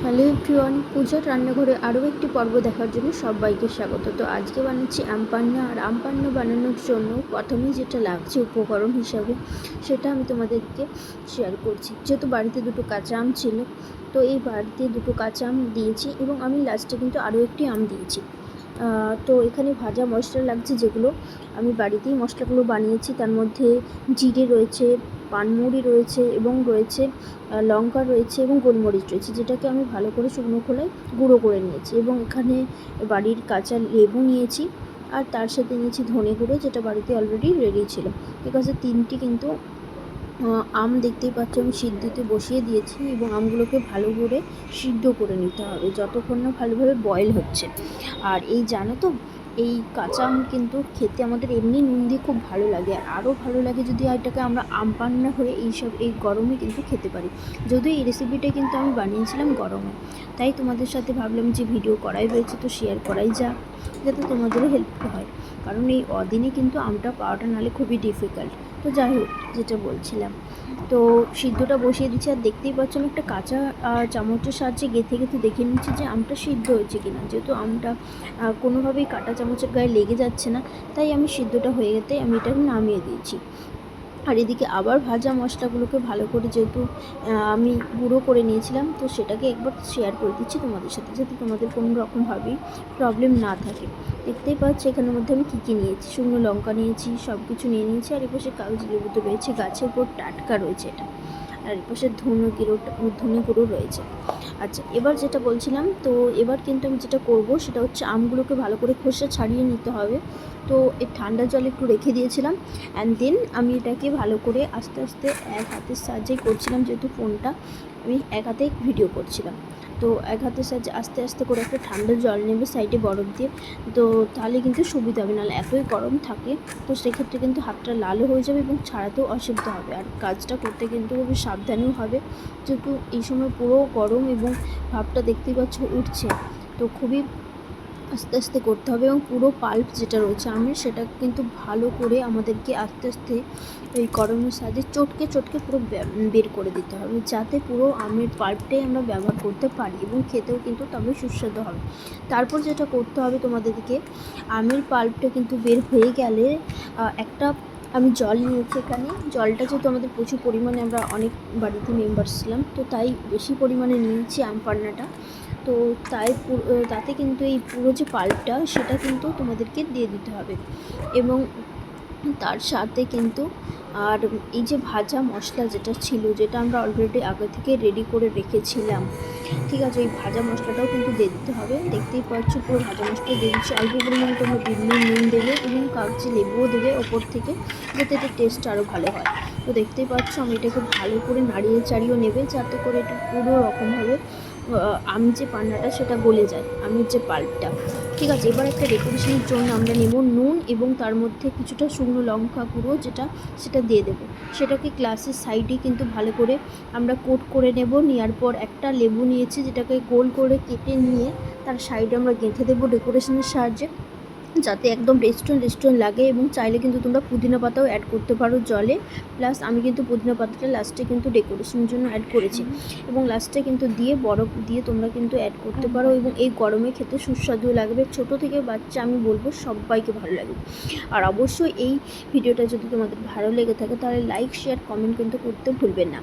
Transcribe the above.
Hello everyone, পূজার রান্নাঘরে আরও একটি পর্ব দেখার জন্য সবাইকে স্বাগত। তো আজকে বানাচ্ছি আম পান্না। আর আম পান্না বানানোর জন্য প্রথমেই যেটা লাগছে উপকরণ হিসাবে সেটা আমি তোমাদেরকে শেয়ার করছি। যেহেতু বাড়িতে দুটো কাঁচা আম ছিল, তো এই বাড়িতে দুটো কাঁচা আম দিয়েছি এবং আমি লাস্টে কিন্তু আরও একটি আম দিয়েছি। তো এখানে ভাজা মশলা লাগছে, যেগুলো আমি বাড়িতেই মশলাগুলো বানিয়েছি। তার মধ্যে জিরে রয়েছে, পানমুড়ি রয়েছে এবং রয়েছে লঙ্কা রয়েছে এবং গোলমরিচ রয়েছে, যেটাকে আমি ভালো করে শুকনো খোলায় গুঁড়ো করে নিয়েছি। এবং এখানে বাড়ির কাঁচা লেবু নিয়েছি, আর তার সাথে নিয়েছি ধনে গুঁড়ো, যেটা বাড়িতে অলরেডি রেডি ছিল। বিকজ তিনটি কিন্তু আম দেখতেই পাচ্ছ আমি সিদ্ধতে বসিয়ে দিয়েছি এবং আমগুলোকে ভালো করে সিদ্ধ করে নিতে হবে যতক্ষণ না ভালোভাবে বয়েল হচ্ছে। আর এই জানো তো, এই কাঁচা আম কিন্তু খেতে আমাদের এমনি নুন দিয়ে খুব ভালো লাগে, আর আরও ভালো লাগে যদি এটাকে আমরা আম পান্না হয়ে এই গরমে কিন্তু খেতে পারি। যদিও এই রেসিপিটা কিন্তু আমি বানিয়েছিলাম গরমে, তাই তোমাদের সাথে ভাবলাম যে ভিডিও করাই হয়েছে তো শেয়ার করাই যাক, যাতে তোমাদেরও হেল্পফুল হয়। কারণ এই অদিনে কিন্তু আমটা পাওয়াটা নাহলে খুবই ডিফিকাল্ট। তো যাই হোক, যেটা বলছিলাম, তো সিদ্ধটা বসিয়ে দিচ্ছি। আর দেখতেই পাচ্ছ আমি একটা কাঁচা চামচের সাহায্যে গেঁথে গেঁথে দেখে নিচ্ছি যে আমটা সিদ্ধ হয়েছে কিনা। যেহেতু আমটা কোনোভাবেই কাঁটা চামচের গায়ে লেগে যাচ্ছে না, তাই আমি সিদ্ধটা হয়ে গেতেই আমি এটাকে নামিয়ে দিয়েছি। আর এদিকে আবার ভাজা মশলাগুলোকে ভালো করে, যেহেতু আমি গুঁড়ো করে নিয়েছিলাম, তো সেটাকে একবার শেয়ার করে দিচ্ছি তোমাদের সাথে, যাতে তোমাদের কোনো রকমভাবেই প্রবলেম না থাকে। দেখতেই পাচ্ছি এখানের মধ্যে আমি কী কী নিয়েছি। শুকনো লঙ্কা নিয়েছি, সব কিছু নিয়ে নিয়েছি। আর এপাশে কাগজি লেবু তো রয়েছে, গাছের উপর টাটকা রয়েছে এটা। আর এপাশে ধনে গুঁড়ো রয়েছে। আচ্ছা, এবার যেটা বলছিলাম, তো এবার কিন্তু আমি যেটা করব সেটা হচ্ছে আমগুলোকে ভালো করে খোসা ছাড়িয়ে নিতে হবে। তো এই ঠান্ডা জলে একটু রেখে দিয়েছিলাম, অ্যান্ড দেন আমি এটাকে ভালো করে আস্তে আস্তে এক হাতের সাহায্যেই করছিলাম, যেহেতু ফোনটা আমি এক হাতেই ভিডিও করছিলাম। তো এক হাতের সাহায্যে আস্তে আস্তে করে একটা ঠান্ডা জল নেবে সাইডে বরফ দিয়ে, তো তাহলে কিন্তু সুবিধা হবে। নাহলে এতই গরম থাকে, তো সেক্ষেত্রে কিন্তু হাতটা লালও হয়ে যাবে এবং ছাড়াতেও অসুবিধা হবে। আর কাজটা করতে কিন্তু খুবই সাবধানেও হবে, যেহেতু এই সময় পুরো গরম এবং ভাবটা দেখতেই পাচ্ছ উঠছে। তো খুবই আস্তে আস্তে করতে হবে এবং পুরো পাল্প যেটা রয়েছে আমের, সেটা কিন্তু ভালো করে আমাদেরকে আস্তে আস্তে ওই গরমের সাহায্যে চটকে চটকে পুরো বের করে দিতে হবে, যাতে পুরো আমের পাল্পটাই আমরা ব্যবহার করতে পারি এবং খেতেও কিন্তু তবে সুস্বাদু হবে। তারপর যেটা করতে হবে তোমাদেরকে, আমের পাল্পটা কিন্তু বের হয়ে গেলে একটা আমি জল নিয়েছি এখানে। জলটা যেহেতু আমাদের প্রচুর পরিমাণে, আমরা অনেক বাড়িতে মেম্বার ছিলাম, তো তাই বেশি পরিমাণে নিয়েছি আম পান্নাটা। তো তাতে কিন্তু এই পুরো যে পাল্পটা সেটা কিন্তু তোমাদেরকে দিয়ে দিতে হবে। এবং তার সাথে কিন্তু আর এই যে ভাজা মশলা যেটা ছিল, যেটা আমরা অলরেডি আগে থেকে রেডি করে রেখেছিলাম, ঠিক আছে, এই ভাজা মশলাটাও কিন্তু দিয়ে দিতে হবে। দেখতেই পাচ্ছ পুরো ভাজা মশলা দিয়ে দিচ্ছি। অল্প পরিমাণে তোমরা নুন দেবে এবং কাগজি লেবুও দেবে ওপর থেকে, যাতে এটা টেস্ট আরও ভালো হয়। তো দেখতেই পাচ্ছ আমি এটাকে ভালো করে নাড়িয়ে চাড়িয়েও নেবে, যাতে করে এটা পুরো রকমভাবে আম যে পান্নাটা সেটা গলে যায়, আমের যে পাল্পটা। ঠিক আছে, এবার একটা ডেকোরেশনের জন্য আমরা নেব নুন এবং তার মধ্যে কিছুটা শুকনো লঙ্কা গুঁড়ো, সেটা দিয়ে দেবো। সেটাকে গ্লাসের সাইডে কিন্তু ভালো করে আমরা কোট করে নেব। নেওয়ার পর একটা লেবু নিয়েছি, যেটাকে গোল করে কেটে নিয়ে তার সাইডে আমরা গেঁথে দেবো ডেকোরেশনের সাহায্যে, যাতে একদম রেস্টুরেন্ট লাগে। এবং চাইলে কিন্তু তোমরা পুদিনা পাতাও অ্যাড করতে পারো জলে। প্লাস আমি কিন্তু পুদিনা পাতাটা লাস্টে কিন্তু ডেকোরেশনের জন্য অ্যাড করেছি, এবং লাস্টে কিন্তু দিয়ে বরফ দিয়ে তোমরা কিন্তু অ্যাড করতে পারো। এবং এই গরমে খেতে সুস্বাদু লাগবে, ছোট থেকে বাচ্চা আমি বলবো সবাইকে ভালো লাগবে। আর অবশ্যই এই ভিডিওটা যদি তোমাদের ভালো লেগে থাকে, তাহলে লাইক শেয়ার কমেন্ট কিন্তু করতে ভুলবেন না।